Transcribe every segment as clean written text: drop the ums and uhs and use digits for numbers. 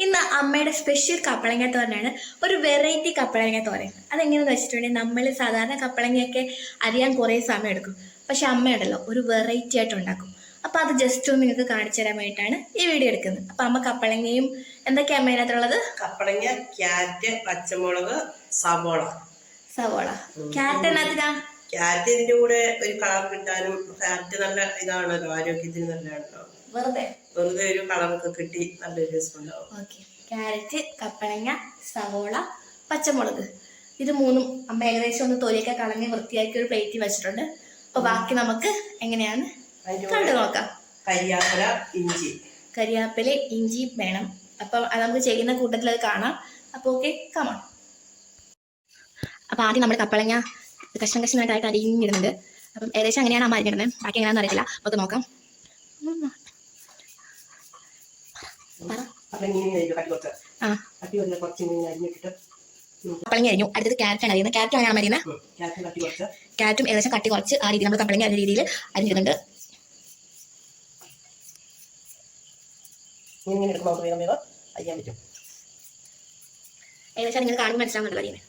ഇന്ന് അമ്മയുടെ സ്പെഷ്യൽ കപ്പളങ്ങ തോരനാണ്. ഒരു വെറൈറ്റി കപ്പളങ്ങ തോരൻ. അതെങ്ങനെയാണെന്ന് വെച്ചിട്ടുണ്ടെങ്കിൽ നമ്മൾ സാധാരണ കപ്പളങ്ങയൊക്കെ അരിയാൻ കുറേ സമയം എടുക്കും. പക്ഷെ അമ്മയുണ്ടല്ലോ ഒരു വെറൈറ്റി ആയിട്ട് ഉണ്ടാക്കും. അപ്പോൾ അത് ജസ്റ്റ് ഒന്ന് നിങ്ങൾക്ക് കാണിച്ചു തരാൻ വേണ്ടിയിട്ടാണ് ഈ വീഡിയോ എടുക്കുന്നത്. അപ്പോൾ അമ്മ കപ്പളങ്ങയും എന്തൊക്കെയാണ് അമ്മ അതിനകത്തുള്ളത്? കപ്പളങ്ങ, ക്യാരറ്റ്, പച്ചമുളക്, സവോള. സവോള. ക്യാരറ്റ് എന്നാ? ക്യാരറ്റ് ഇതിന്റെ കൂടെ ഒരു കളർ കിട്ടാനും, ക്യാരറ്റ് നല്ല ഇതാണല്ലോ, ആരോഗ്യത്തിന് നല്ലതാണല്ലോ. വെറുതെ ഒരു കളറൊക്കെ കിട്ടി നല്ലൊരു രസമുണ്ടാവും. ഓക്കെ. ക്യാരറ്റ്, കപ്പളങ്ങ, സവോള, പച്ചമുളക്, ഇത് മൂന്നും അമ്മ ഏകദേശം ഒന്ന് തൊലിയൊക്കെ കളഞ്ഞ് വൃത്തിയാക്കി ഒരു പ്ലേറ്റിൽ വെച്ചിട്ടുണ്ട്. അപ്പൊ ബാക്കി നമുക്ക് എങ്ങനെയാണ് കണ്ടു നോക്കാം. കരിയാപ്പില, ഇഞ്ചി. കരിയാപ്പില, ഇഞ്ചി വേണം. അപ്പൊ അത് നമുക്ക് ചെയ്യുന്ന കൂട്ടത്തിൽ അത് കാണാം. അപ്പൊ ഓക്കെ, കമാ. അപ്പൊ ആദ്യം നമ്മൾ കപ്പളങ്ങ കഷ്ണം കഷ്ണമായിട്ട് അരിഞ്ഞിടുന്നുണ്ട്. അപ്പം ഏകദേശം അങ്ങനെയാണ് അമ്മ അരിഞ്ഞിടുന്നത്. ബാക്കി എങ്ങനെയാണെന്ന് അറിയില്ല. നമുക്ക് നോക്കാം. കപ്പളങ്ങ അരിഞ്ഞു. അടുത്തത് ക്യാരറ്റാണ് അരിയുന്നത്. ക്യാരറ്റ് അങ്ങനെയാണ് അരിയുന്നത്. ക്യാരറ്റും ഏകദേശം കട്ടി കുറച്ച് ആ രീതിയിൽ നമ്മൾ കപ്പളങ്ങ അരിഞ്ഞ രീതിയിൽ അരിഞ്ഞിടുന്നുണ്ട്. ഏകദേശം നിങ്ങൾ കാണുമ്പോൾ മനസ്സിലാവുന്നുണ്ടല്ലോ അരിയുന്നത്.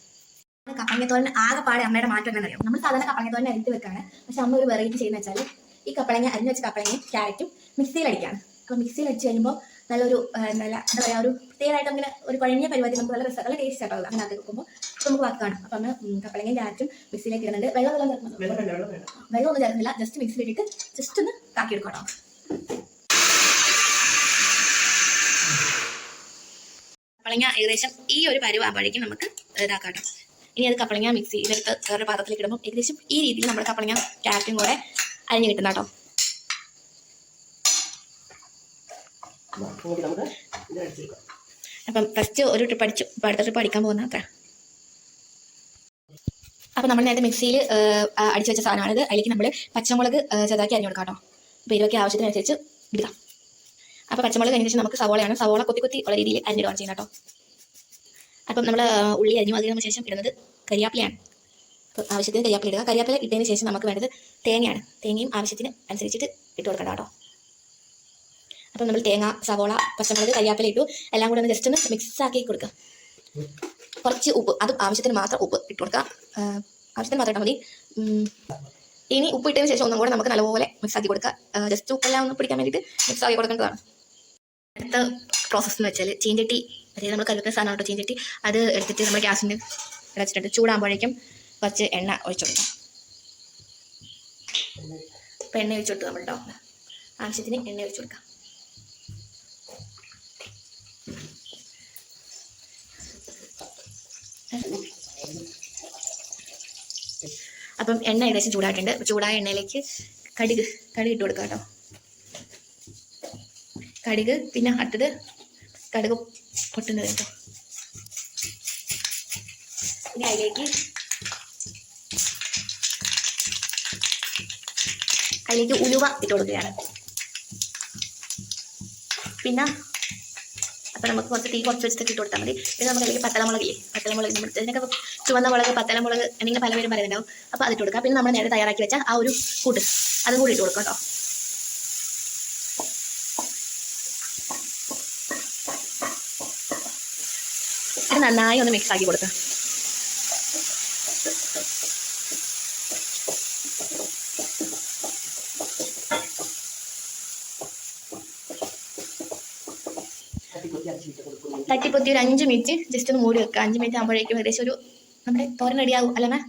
കപ്പളങ്ങത്തോരൻ ആകെ പാടെ അമ്മയുടെ മാറ്റം എന്താണെന്ന് അറിയാം. നമ്മൾ സാധാരണ കപ്പളങ്ങത്തോരൻ അരിഞ്ഞ് വെക്കാണ്. പക്ഷെ അമ്മ ഒരു വെറൈറ്റി ചെയ്യുന്ന വെച്ചാൽ ഈ കപ്പളങ്ങ അരിഞ്ഞ് വെച്ച കപ്പളങ്ങയും ക്യാരറ്റും മിക്സിയിൽ അടിക്കുകയാണ്. അപ്പോൾ മിക്സിയിൽ അടിച്ച് കഴിയുമ്പോൾ നല്ലൊരു നല്ല എന്താ പറയുക, ഒരു പ്രത്യേകമായിട്ട് അങ്ങനെ ഒരു കുഴഞ്ഞ പരിപാടി നമുക്ക് നല്ല നല്ല ടേസ്റ്റ് ആയിട്ടുള്ളത്. അങ്ങനെ അത് വെക്കുമ്പോൾ നമുക്ക് വാക്ക് കാണും. അപ്പം അമ്മ കപ്പളങ്ങയും ക്യാരറ്റും മിക്സിയിലേക്ക് ഇടുന്നുണ്ട്. വെള്ളമൊന്നും ചേർക്കുന്നില്ല. ജസ്റ്റ് മിക്സിയിലിട്ടിട്ട് ജസ്റ്റ് ഒന്ന് കാക്കി എടുക്കണം. കപ്പളങ്ങ ഏകദേശം ഈ ഒരു പരുവാകുമ്പോഴേക്കും നമുക്ക് ഇതാക്കാം. ഇനി അത് കപ്പളങ്ങ മിക്സി ഇതെടുത്ത് വേറൊരു പാത്രത്തിലേക്ക് ഇടുമ്പോൾ ഏകദേശം ഈ രീതിയിൽ നമ്മുടെ കപ്പളങ്ങ ക്യാരറ്റും കൂടെ അരിഞ്ഞ് കിട്ടുന്ന കേട്ടോ. അപ്പം ഫസ്റ്റ് ഒരു ട്രിപ്പ് അടിച്ചു. ഇപ്പം അടുത്ത ട്രിപ്പ് അടിക്കാൻ പോകുന്ന അത്ര. അപ്പം നമ്മൾ നേരത്തെ മിക്സിയിൽ അടിച്ചു വെച്ച സാധനമാണിത്. അതിലേക്ക് നമ്മൾ പച്ചമുളക് ചെറുതാക്കി അരിഞ്ഞു കൊടുക്കാം കേട്ടോ. അപ്പോൾ ഇരുപത്തി ആവശ്യത്തിനനുസരിച്ച് ഇടുക. അപ്പോൾ പച്ചമുളക് കഴിഞ്ഞ ശേഷം നമുക്ക് സവോളയാണ്. സവോള കൊത്തി കൊത്തി ഉള്ള രീതിയിൽ അരിഞ്ഞിടുകയാണ് ചെയ്യുന്നത് കേട്ടോ. അപ്പം നമ്മൾ ഉള്ളി അരിഞ്ഞു. അതിന് ശേഷം ഇടുന്നത് കരിയാപ്പിലയാണ്. അപ്പോൾ ആവശ്യത്തിന് കരിയാപ്പില ഇടുക. കരിയാപ്പില ഇട്ടതിന് ശേഷം നമുക്ക് വേണ്ടത് തേങ്ങയാണ്. തേങ്ങയും ആവശ്യത്തിന് അനുസരിച്ചിട്ട് ഇട്ട് കൊടുക്കണം കേട്ടോ. അപ്പം നമ്മൾ തേങ്ങ, സവോള, പച്ചമുളക്, കരിയാപ്പില ഇട്ടു. എല്ലാം കൂടെ ഒന്ന് ജസ്റ്റ് ഒന്ന് മിക്സ് ആക്കി കൊടുക്കുക. കുറച്ച് ഉപ്പ്, അത് ആവശ്യത്തിന് മാത്രം ഉപ്പ് ഇട്ട് കൊടുക്കുക. ആവശ്യത്തിന് മാത്രം ഇട്ടാൽ മതി. ഇനി ഉപ്പ് ഇട്ടതിന് ശേഷം ഒന്നും കൂടെ നമുക്ക് നല്ലപോലെ മിക്സ് ആക്കി കൊടുക്കുക. ജസ്റ്റ് ഉപ്പെല്ലാം ഒന്ന് പിടിക്കാൻ വേണ്ടിയിട്ട് മിക്സ് ആക്കി കൊടുക്കേണ്ടതാണ്. അടുത്ത പ്രോസസ്സ് എന്ന് വെച്ചാൽ ചീഞ്ചട്ടി, അതായത് നമ്മൾ കരുതുന്ന സാധനം കേട്ടോ ചീഞ്ചട്ടി. അത് എടുത്തിട്ട് നമ്മൾ ഗ്യാസിൻ്റെ വെച്ചിട്ടുണ്ട്. ചൂടാകുമ്പോഴേക്കും കുറച്ച് എണ്ണ ഒഴിച്ചു കൊടുക്കാം. അപ്പം എണ്ണ ഒഴിച്ചു കൊടുത്തു നമ്മൾ കേട്ടോ. ആവശ്യത്തിന് എണ്ണ ഒഴിച്ചു കൊടുക്കാം. അപ്പം എണ്ണ ഏകദേശം ചൂടായിട്ടുണ്ട്. ചൂടായ എണ്ണയിലേക്ക് കടുക് ഇട്ട് കൊടുക്കാം കേട്ടോ. കടുക്, പിന്നെ അടുത്തത് കടുക് പൊട്ടുന്നത് കേട്ടോ. പിന്നെ അതിലേക്ക് ഉലുവ ഇട്ട് കൊടുക്കുകയാണ്. പിന്നെ അപ്പം നമുക്ക് കുറച്ച് തീ കുറച്ച് വെച്ചിട്ട് ഇട്ട് കൊടുത്താൽ മതി. പിന്നെ നമുക്ക് അതിലേക്ക് പത്തലമുളകില്ലേ, പത്തലമുളക് നമ്മൾ ഇതിനൊക്കെ ചുവന്ന മുളക്, പത്തലമുളക് എന്തെങ്കിലും പല പേരും പറയുന്നുണ്ടാവും. അപ്പോൾ അതിട്ട് കൊടുക്കുക. പിന്നെ നമ്മൾ നേരെ തയ്യാറാക്കി വെച്ചാൽ ആ ഒരു കൂട്ട് അതും കൂടി ഇട്ട് കൊടുക്കാം കേട്ടോ. ഇത് നന്നായി ഒന്ന് മിക്സ് ആക്കി കൊടുക്കുക. തട്ടിപ്പൊത്തി ഒരു 5 മിനിറ്റ് ജസ്റ്റ് ഒന്ന് മൂടി വെക്കുക. 5 മിനിറ്റ് ആകുമ്പോഴേക്കും ഏകദേശം ഒരു നമ്മുടെ തോരൻ റെഡിയാകും. അല്ലേ?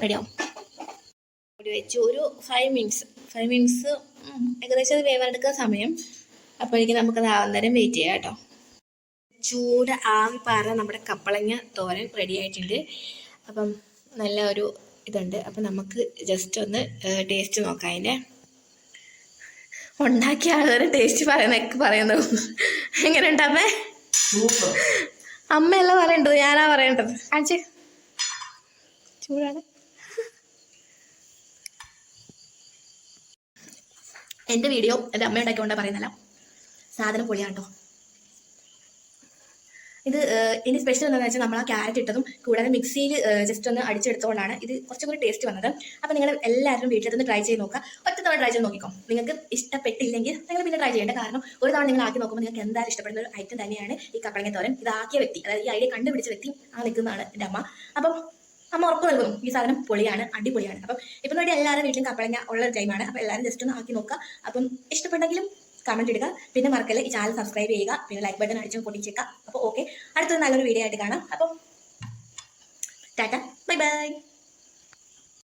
റെഡിയാവും. മൂടി വെച്ച് ഒരു 5 മിനിറ്റ്സ് ഏകദേശം അത് വേവെടുക്കുന്ന സമയം. അപ്പോഴേക്കും നമുക്കത് ആവുന്നേരം വെയിറ്റ് ചെയ്യാം കേട്ടോ. ചൂട് ആവി പാറ നമ്മുടെ കപ്പളങ്ങ തോരൻ റെഡി ആയിട്ടുണ്ട്. അപ്പം നല്ല ഒരു ഇതുണ്ട്. അപ്പം നമുക്ക് ജസ്റ്റ് ഒന്ന് ടേസ്റ്റ് നോക്കാം. അതിൻ്റെ ഉണ്ടാക്കിയ ആളുകൾ ടേസ്റ്റ് പറയുന്നു. എങ്ങനെ ഉണ്ടാമേ? അമ്മയല്ല പറയേണ്ടത്, ഞാനാ പറയേണ്ടത്. കാണിച്ച്. ചൂടാണ്. എൻ്റെ വീഡിയോ എൻ്റെ അമ്മ ഉണ്ടാക്കിക്കൊണ്ടാ പറയുന്നല്ല. സാധനം പൊളിയാട്ടോ. ഇത് ഇനി സ്പെഷ്യൽ എന്താണെന്ന് വെച്ചാൽ നമ്മൾ ആ ക്യാരറ്റ് ഇട്ടതും കൂടാതെ മിക്സിയിൽ ജസ്റ്റ് ഒന്ന് അടിച്ചെടുത്തുകൊണ്ടാണ് ഇത് കുറച്ചും കൂടി ടേസ്റ്റ് വന്നത്. അപ്പോൾ നിങ്ങൾ എല്ലാവരും വീട്ടിലൊന്ന് ട്രൈ ചെയ്ത് നോക്കുക. ഒറ്റ തവണ ട്രൈ ചെയ്ത് നോക്കിക്കോ. നിങ്ങൾക്ക് ഇഷ്ടപ്പെട്ടില്ലെങ്കിൽ നിങ്ങൾ പിന്നെ ട്രൈ ചെയ്യേണ്ട. കാരണം ഒരു തവണ നിങ്ങൾ ആക്കി നോക്കുമ്പോൾ നിങ്ങൾക്ക് എന്തായാലും ഇഷ്ടപ്പെടുന്ന ഒരു ഐറ്റം തന്നെയാണ് ഈ കപ്പളങ്ങ തോരൻ. ഇതാക്കിയ വ്യക്തി, അതായത് ഈ ഐഡിയ കണ്ടുപിടിച്ച വ്യക്തി നിൽക്കുന്നതാണ് എൻ്റെ അമ്മ. അപ്പം അമ്മ ഉറപ്പ് നൽകുന്നു ഈ സാധനം പൊളിയാണ്, അടിപൊളിയാണ്. അപ്പം ഇപ്പം വേണ്ടി എല്ലാവരും വീട്ടിലും കപ്പളങ്ങ ഉള്ള ഒരു ടൈമാണ്. അപ്പോൾ എല്ലാവരും ജസ്റ്റ് ഒന്ന് ആക്കി നോക്കുക. അപ്പം ഇഷ്ടപ്പെട്ടെങ്കിലും കമന്റ് ഇടുക. പിന്നെ മറക്കല്ല ഈ ചാനൽ സബ്സ്ക്രൈബ് ചെയ്യുക. പിന്നെ ലൈക്ക് ബട്ടൺ അടിച്ച് പൊട്ടിച്ചേക്കാം. അപ്പോൾ ഓക്കെ, അടുത്തൊരു നല്ലൊരു വീഡിയോ ആയിട്ട് കാണാം. അപ്പം ടാറ്റ, ബൈ ബൈ.